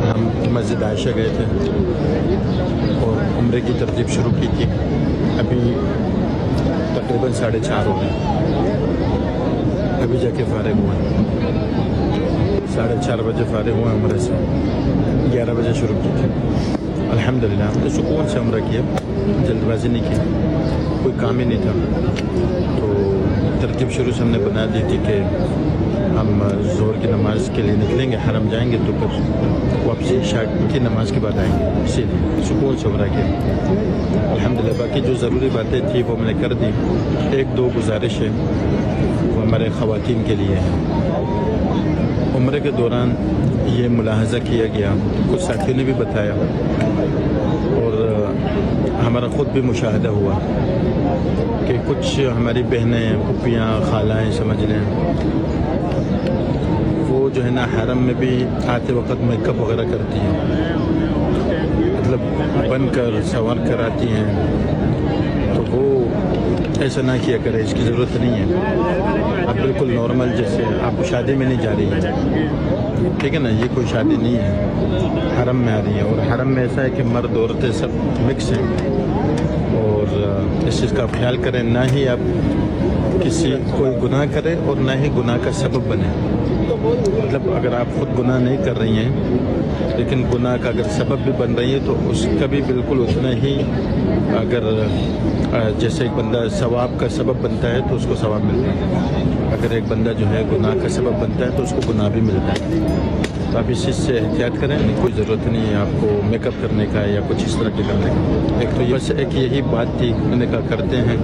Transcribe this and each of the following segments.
ہم مسجد عائشہ گئے تھے اور عمرے کی ترتیب شروع کی تھی. ابھی تقریباً 4:30 ہو گئے. ابھی جا کے فارغ ہوئے. 4:30 بجے فارغ ہوئے عمرے سے. 11 بجے شروع کی تھی. الحمدللہ ہم تو سکون سے عمرہ کیا, جلد بازی نہیں کی, کوئی کام ہی نہیں تھا. تو ترتیب شروع سے ہم نے بنا دی تھی کہ ہم ظہر کی نماز کے لیے نکلیں گے, حرم جائیں گے, تو پھر واپسی عشاء کی نماز کے بعد آئیں گے. اسی لیے سکون سے عمرہ کیا الحمدللہ. باقی جو ضروری باتیں تھیں وہ میں نے کر دی. 1-2 گزارش ہے وہ ہمارے خواتین کے لیے ہے. عمرے کے دوران یہ ملاحظہ کیا گیا, کچھ ساتھیوں نے بھی بتایا اور ہمارا خود بھی مشاہدہ ہوا کہ کچھ ہماری بہنیں, پھوپھیاں, خالائیں سمجھ لیں, وہ جو ہے نا حرم میں بھی آتے وقت میک اپ وغیرہ کرتی ہیں, مطلب بن کر سنور کر آتی ہیں. تو وہ ایسا نہ کیا کرے, اس کی ضرورت نہیں ہے. آپ بالکل نارمل جیسے آپ شادی میں نہیں جا رہی ہیں, ٹھیک ہے نا, یہ کوئی شادی نہیں ہے, حرم میں آ رہی ہے. اور حرم میں ایسا ہے کہ مرد عورتیں سب مکس ہیں, اور اس چیز کا آپ خیال کریں. نہ ہی آپ کسی کوئی گناہ کرے اور نہ ہی گناہ کا سبب بنے. مطلب اگر آپ خود گناہ نہیں کر رہی ہیں لیکن گناہ کا اگر سبب بھی بن رہی ہے تو اس کا بھی بالکل اتنا ہی, اگر جیسے ایک بندہ ثواب کا سبب بنتا ہے تو اس کو ثواب ملتا ہے, اگر ایک بندہ جو ہے گناہ کا سبب بنتا ہے تو اس کو گناہ بھی ملتا ہے. تو آپ اس چیز سے احتیاط کریں. کوئی ضرورت نہیں ہے آپ کو میک اپ کرنے کا یا کچھ اس طرح کے کرنے کا. ایک تو بس ایک یہی بات تھی, میں نے کہا کرتے ہیں.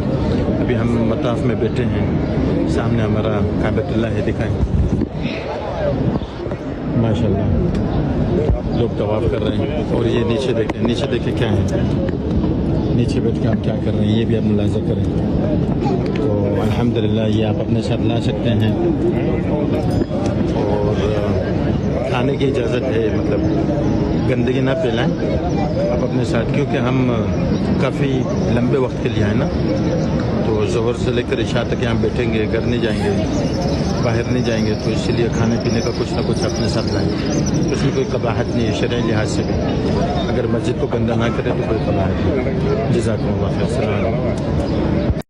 ابھی ہم مطاف میں بیٹھے ہیں, سامنے ہمارا کعبۃ اللہ ہے, دکھائیں ماشاء اللہ لوگ طواف کر رہے ہیں. اور یہ نیچے دیکھیں کیا ہے, نیچے بیٹھ کے آپ کیا کر رہے ہیں یہ بھی آپ ملاحظہ کریں. تو الحمدللہ یہ آپ اپنے ساتھ لا سکتے ہیں. اور کھانے کی اجازت ہے, مطلب گندگی نہ پھیلائیں آپ اپنے ساتھ, کیونکہ ہم کافی لمبے وقت کے لیے آئے نا. تو ظہر سے لے کر عشاء تک یہاں بیٹھیں گے, گھر نہیں جائیں گے, باہر نہیں جائیں گے. تو اسی لیے کھانے پینے کا کچھ نہ کچھ اپنے ساتھ لائیں. اس میں کوئی قباحت نہیں ہے شرعی لحاظ سے بھی. اگر مسجد کو گندہ نہ کرے تو کوئی قباحت نہیں. جزاکم اللہ خیر. السلام علیکم.